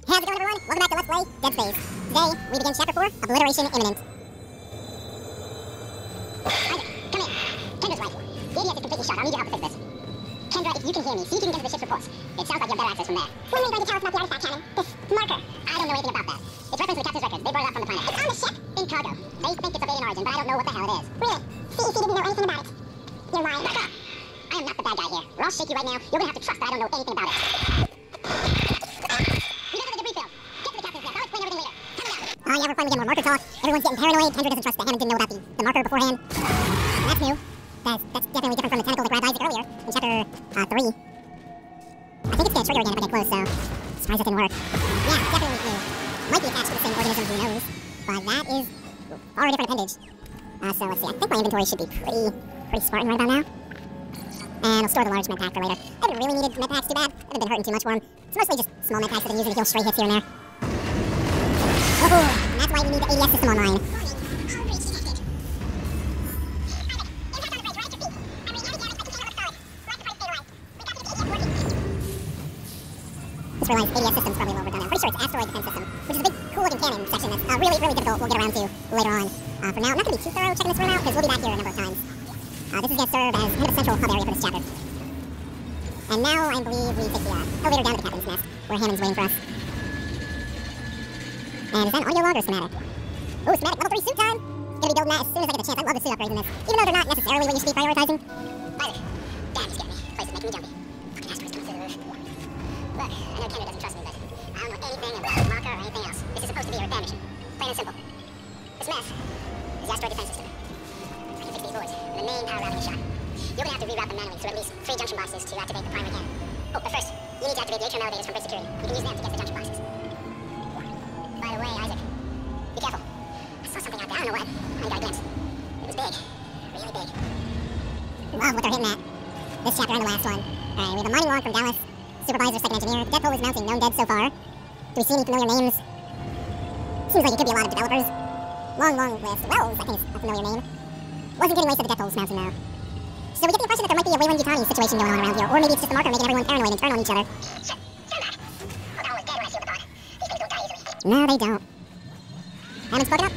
How's it going, everyone? Welcome back to Let's Play Dead Space. Today, we begin Chapter 4, Obliteration Imminent. Isaac, come here. Kendra's right. The ADS is completely shut. I'll need your help to fix this. Kendra, if you can hear me, see if you can get to the ship's reports. It sounds like you have better access from there. When are you going to tell us about the artifact cannon? This marker? I don't know anything about that. It's referenced in the captain's records. They brought it up from the planet. It's on the ship? In cargo. They think it's of alien origin, but I don't know what the hell it is. Really? See if you didn't know anything about it. You're lying. Back up! I am not the bad guy here. We're all shaky right now. You're going to have to trust that I don't know anything about it. Oh yeah, we're finally getting more marker talk. Everyone's getting paranoid. Kendra doesn't trust that Hammond didn't know about the marker beforehand. That's new. That's definitely different from the tentacle that grabbed Isaac earlier in chapter 3. I think it's gonna trigger again if I get close, so surprised that didn't work. Yeah, definitely new. Might be attached to the same organism, who knows? But that is far a different appendage. So let's see. I think my inventory should be pretty Spartan right about now. And I'll store the large med pack for later. I haven't really needed med packs too bad. I haven't been hurting too much for them. It's mostly just small med packs that I've been using to heal stray hits here and there. Oh, and that's why we need the ADS system online. Just realized ADS system's probably a little overdone. I'm pretty sure it's Asteroid Defense System, which is a big, cool-looking cannon section that's really difficult we'll get around to later on. For now, I'm not going to be too thorough checking this room out, because we'll be back here a number of times. This is going to serve as kind of a central hub area for this chapter. And now I believe we take the elevator down to the captain's nest, where Hammond's waiting for us. And is that an audio log or a schematic? Ooh, schematic, level 3 suit time! Gonna be building that as soon as I get the chance. I love the suit upgrades in this, even though they're not necessarily what you should be prioritizing. Isaac, damn, you scared me. Place is making me jumpy. Fucking asteroids coming through the roof. Look, I know Kendra doesn't trust me, but I don't know anything about the marker or anything else. This is supposed to be a repair mission. Plain and simple. This mess is the asteroid defense system. I can fix these boards with the main power routing shot. You're gonna have to reroute them manually through at least 3 junction boxes to activate the primary cannon. Oh, but first, you need to activate the atrium elevators from bridge security. You can use them to get to the junction boxes. By the way, Isaac, be careful. I saw something out there. I don't know what. I only got a glimpse. It was big. Really big. Love what they're hitting at. This chapter and the last one. Alright, we have a mining log from Dallas. Supervisor, second engineer. The death toll is mounting. Known dead so far. Do we see any familiar names? Seems like it could be a lot of developers. Long list. Wells, I think it's a familiar name. Wasn't getting waste of the death toll mounting though. So we get the impression that there might be a Weyland-Yutani situation going on around here. Or maybe it's just a marker making everyone paranoid and turn on each other. Shit, stand back. Oh, that one was dead when I sealed the pod. These things don't die easily. No, they don't. Hammond's spoken up?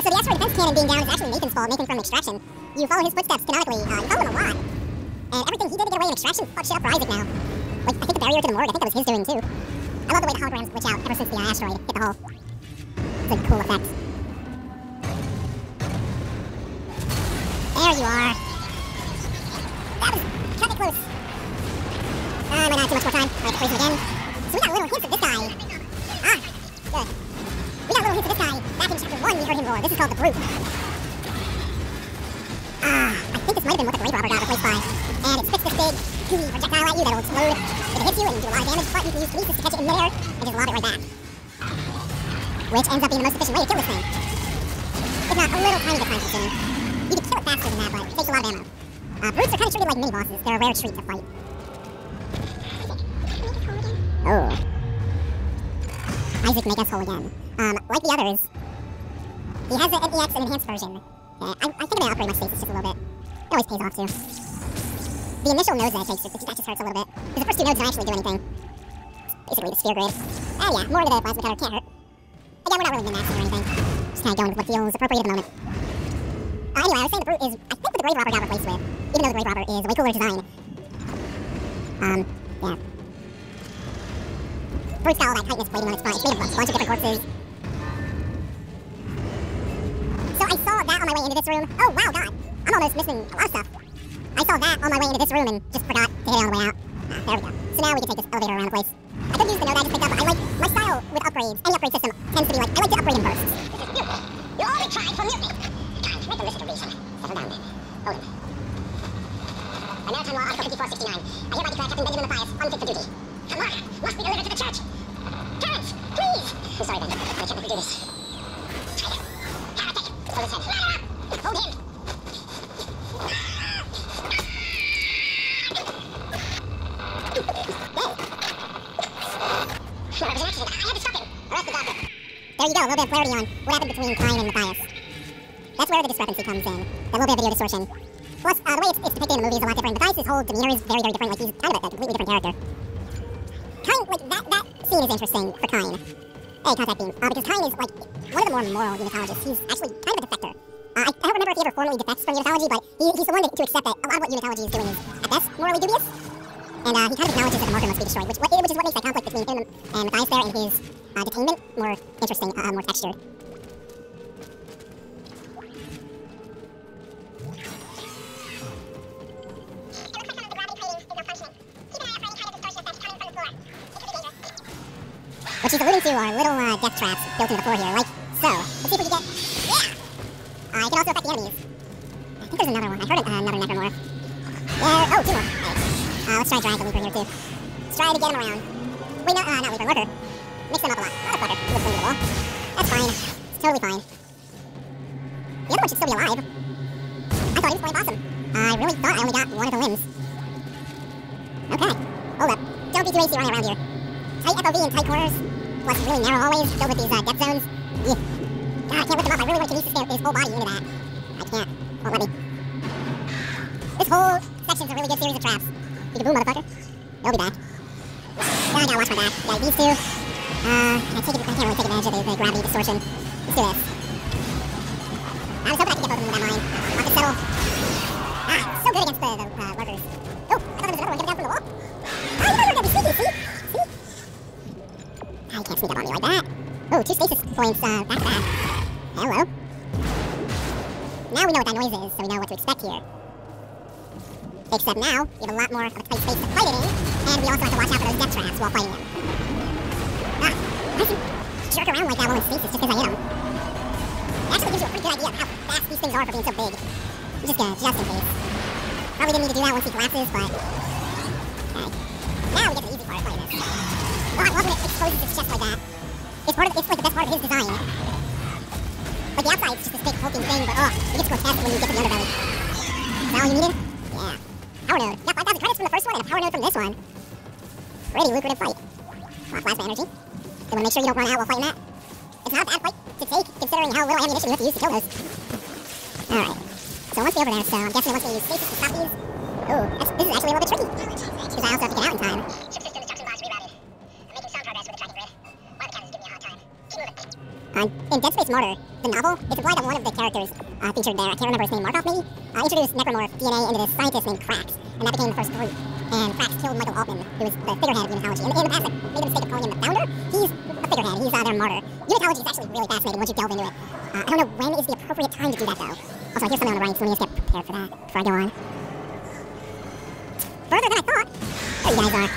So the asteroid defense cannon being down is actually Nathan's fault, Nathan from Extraction. You follow his footsteps canonically, you follow him a lot. And everything he did to get away in Extraction fucked shit up for Isaac now. Like, I think the barrier to the morgue, I think that was his doing too. I love the way the holograms glitch out ever since the asteroid hit the hull. It's a cool effect. There you are. That was kind of close. I might not have too much more time. I have to freeze him again. So we got little hints of this guy. Ah, good. We got little hints of this guy. Back in chapter 1, we heard him roar. This is called the Brute. I think this might have been what the Grave Robber got replaced by. And it spits this big, gooey projectile at you that'll explode. If it hits you and do a lot of damage, but you can use Kinesis to catch it in midair and just lob it right back. Which ends up being the most efficient way to kill this thing. If not a little tiny bit time consuming. You can kill it faster than that, but it takes a lot of ammo. Brutes are kind of treated like mini-bosses. They're a rare treat to fight. Oh. Isaac, make us whole again. Like the others, he has an NEX and enhanced version. I think I'm gonna upgrade my stasis just a little bit. It always pays off too. The initial nodes that it takes, that just hurts a little bit. Because the first 2 nodes don't actually do anything. Basically the sphere grid. Yeah, more into the plasma cutter can't hurt. Again, we're not really min-maxing or anything. Just kind of going with what feels appropriate at the moment. Anyway, I was saying the Brute is, I think what the Grave Robber got replaced with. Even though the Grave Robber is a way cooler design. Yeah. Brute's got all that tightness waiting on its front. It's made of a bunch of different corpses. So I saw that on my way into this room. Oh, wow, God. I'm almost missing a lot of stuff. I saw that on my way into this room and just forgot to hit it on the way out. There we go. So now we can take this elevator around the place. I could use the node I just picked up. I like my style with upgrades. Any upgrade system tends to be like, I like to upgrade in bursts. This is mutiny. You already tried for mutiny. Can't make them listen to reason. Settle down, man. Hold him. By Maritime Law, Article 5469, I hereby declare Captain Benjamin Mathias unfit for duty. The mark must be delivered to the church. Terrence, please! I'm sorry, Ben. I can't let you do this. Traitor. Heretic. Hold his head. Line him up! Hold him! There was an accident. I had to stop him. Arrest the doctor. There you go, a little bit of clarity on what happened between Klein and Mathias. That's where the discrepancy comes in. That little bit of video distortion. Plus, the way it's depicted in the movie is a lot different. Mathias' whole demeanor is very different. Like, he's kind of a completely different character. Kind of, like, that scene is interesting for Kyne. Hey, Contact Beam. Because Kyne is, like, one of the more moral unitologists. He's actually kind of a defector. I don't remember if he ever formally defects from unitology, but he's the one to accept that a lot of what unitology is doing is, at best, morally dubious. And he kind of acknowledges that the marker must be destroyed, which is what makes that conflict between him and Matthias there and his detainment more interesting, more textured. What she's alluding to are little death traps built into the floor here, like so. Let's see if we can get... Yeah! It can also affect the enemies. I think there's another one. I heard another necromorph. Yeah, oh, two more. Right. Let's try drag the Leaper here, too. Let's try to get him around. Wait, no, not Leaper, Lurker. Mix them up a lot. Motherfucker. He looks into the wall. That's fine. It's totally fine. The other one should still be alive. I thought he was going awesome. I really thought I only got one of the limbs. Okay. Hold up. Don't be too hasty running around here. Tight FOV and tight corners, plus really narrow hallways filled with these death zones. Yeah. God, I can't whip them up. I really want to kinesis his whole body into that. I can't. Won't let me. This whole section's a really good series of traps. You can boom, motherfucker. They'll be back. I gotta watch my back. Yeah, these two. I can't really take advantage of the gravity distortion. Let's do this. I was hoping I could get both of them with that mine. Want to settle. So good against the lurkers. Oh, I thought there was another one coming down from the wall. You guys are gonna be sneaky, see? You can't sneak up on me like that. Oh, 2 stasis points back to back. Hello. Now we know what that noise is, so we know what to expect here. Except now, we have a lot more of a tight space to fight it in, and we also have to watch out for those death traps while fighting them. I can jerk around like that while in stasis just because I hit them. It actually gives you a pretty good idea of how fast these things are for being so big. I'm just gonna, just in case. Probably didn't need to do that once he collapses, but... Okay. Now we get to the easy part of fighting this. Oh, I love when it exposes its chest like that. It's like the best part of his design. Like the outside, it's just this big hulking thing, but it gets grotesque when you get to the underbelly. Is that all you needed? Yeah. Power node. You got 5,000 credits from the first one and a power node from this one. Pretty lucrative fight. Plasma energy. You want to make sure you don't run out while fighting that. It's not a bad fight to take, considering how little ammunition you have to use to kill those. Alright. So once we're over there, so I'm guessing once we use stasis to stop these. Oh, this is actually a little bit tricky. Because I also have to get out in time. In Dead Space Martyr, the novel, it's implied that one of the characters featured there, I can't remember his name, Markov maybe, introduced necromorph DNA into this scientist named Krax, and that became the first group. And Krax killed Michael Altman, who was the figurehead of Unitology. In the past, I made the mistake of calling him the founder. He's a figurehead, he's their martyr. Unitology is actually really fascinating once you delve into it. I don't know when is the appropriate time to do that, though. Also, I hear something on the right, so let me just get prepared for that before I go on. Further than I thought. There you guys are.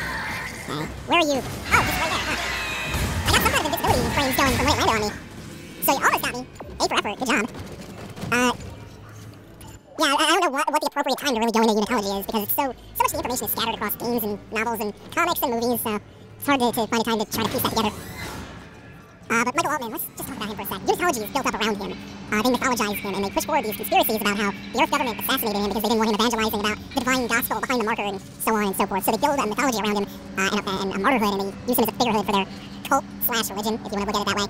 Okay, where are you? Oh, just right there, huh? I got some kind of invincibility frames going from right Lando on me. So you almost got me. A for effort. Good job. Yeah, I don't know what the appropriate time to really go into Unitology is, because it's so much of the information is scattered across games and novels and comics and movies, so it's hard to find a time to try to piece that together. But Michael Altman, let's just talk about him for a sec. Unitology is built up around him. They mythologized him, and they pushed forward these conspiracies about how the Earth government assassinated him because they didn't want him evangelizing about the divine gospel behind the marker and so on and so forth. So they build a mythology around him and a martyrhood, and they use him as a figurehead for their cult/religion, if you want to look at it that way.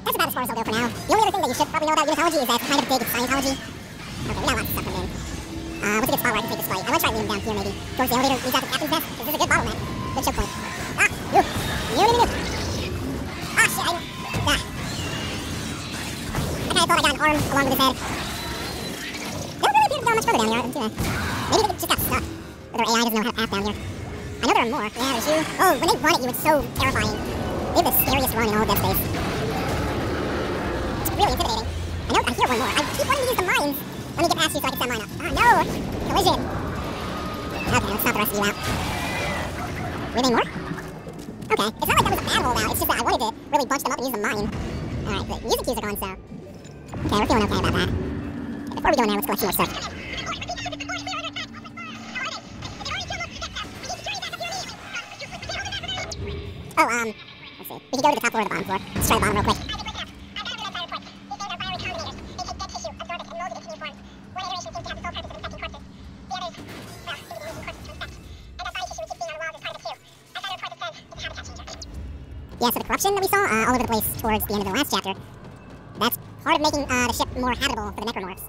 That's about as far as I'll go for now. The only other thing that you should probably know about Unitology is that it's kind of big in Scientology. Okay, we got lots of stuff coming in. What's a good spot where I can take this fight? I want to try leaving down here, maybe. Towards the elevator, leads out to the captain's desk, because this is a good bottleneck. Good choke point. Shit, I kinda thought I got an arm along with his head. They don't really appear to go much further down here. Maybe they just got stuck. Or their AI doesn't know how to path down here. I know there are more. Yeah, there's you. Oh, when they run at you, it's so terrifying. They have the scariest run in all of Dead Space. It's really intimidating. I hear one more. I keep wanting to use the mines. Let me get past you so I can set mine up. No! Collision! Okay, let's stop the rest of you out. Were there more? Okay, it's not like that was a bad holdout, it's just that I wanted to really bunch them up and use the mine. Alright, the music cues are gone, so... Okay, we're feeling okay about that. Okay, before we go in there, let's collect some more stuff. Oh, let's see. We can go to the top floor or the bottom floor. Let's try the bottom real quick. Yeah, so the corruption that we saw all over the place towards the end of the last chapter, that's part of making the ship more habitable for the necromorphs.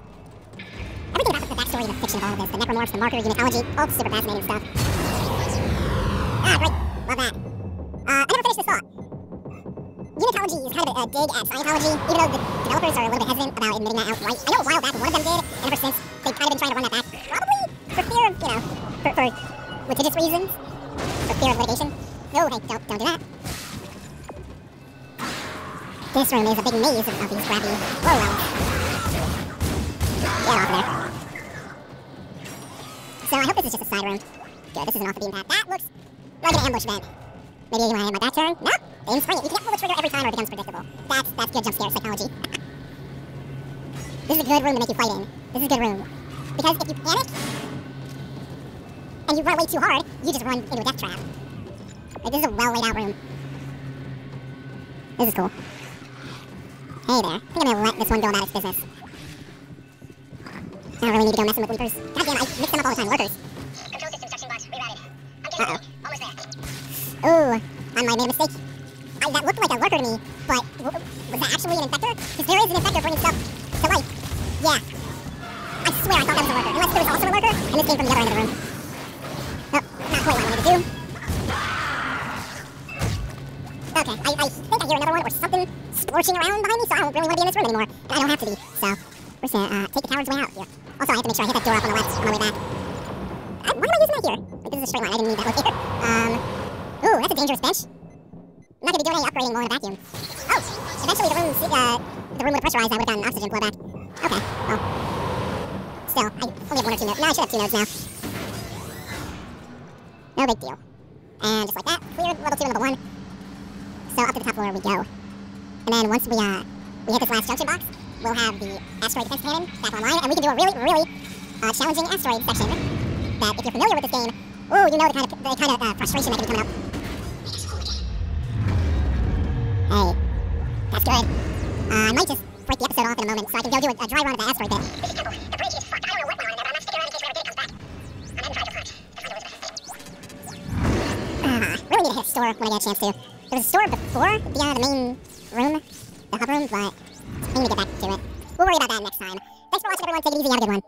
Everything about the backstory and the fiction of all of this, the necromorphs, the marker, Unitology, all super fascinating stuff. Great. Love that. dig at Scientology, even though the developers are a little bit hesitant about admitting that outright. I know a while back one of them did, and ever since, they've kind of been trying to run that back. Probably for fear of, for litigious reasons. For fear of litigation. No, hey, don't do that. This room is a big maze of these crappy low levels. Get off there. So I hope this is just a side room. Good, this is an off the beam path. That looks like an ambush vent. Maybe you want to hit my back turn? No, aim spring it. You can't pull the trigger every time or it becomes predictable. That's good jump scare psychology. This is a good room to make you fight in. This is a good room. Because if you panic, and you run away too hard, you just run into a death trap. Like, this is a well laid out room. This is cool. Hey there. I think I'm gonna let this one go about its business. I don't really need to go messing with Leapers. Goddamn, I mix them up all the time. Lurkers. Control system section box rerouted. I'm getting almost there. Ooh, I might have made a mistake. That looked like a lurker to me, but was that actually an infector? Because there is an infector bringing stuff to life. Yeah. I swear I thought that was a lurker. Unless there was also a lurker, and this came from the other end of the room. Oh, not quite what I wanted to do. Okay, I think I hear another one or something scorching around behind me, so I don't really want to be in this room anymore. And I don't have to be, so we're just gonna take the coward's way out here. Also, I have to make sure I hit that door up on the left on my way back. Why am I using that here? Like, this is a straight line. I didn't need that one here. Ooh, that's a dangerous bench. I'm not gonna be doing any upgrading more in the vacuum. Oh, eventually the room with the pressurized, I would have gotten oxygen flow back. Okay, well. Still, I only have 1 or 2 nodes. No, I should have 2 nodes now. No big deal. And just like that, cleared level 2 and level 1. So up to the top floor we go. And then once we hit this last junction box, we'll have the asteroid defense cannon back online, and we can do a really, really challenging asteroid section that, if you're familiar with this game, ooh, you know the kind of frustration that can be coming up. Hey, that's good. I might just break the episode off in a moment so I can go do a dry run of the asteroid bit. This is Temple. The bridge is fucked. I don't know what went on in there, but I'm not sticking around in case Red comes back. I'm heading for Hydropod. Really need to hit a store when I get a chance to. There was a store before the main room, the hub room, but I need to get back to it. We'll worry about that next time. Thanks for watching, everyone. Take it easy. Have a good one.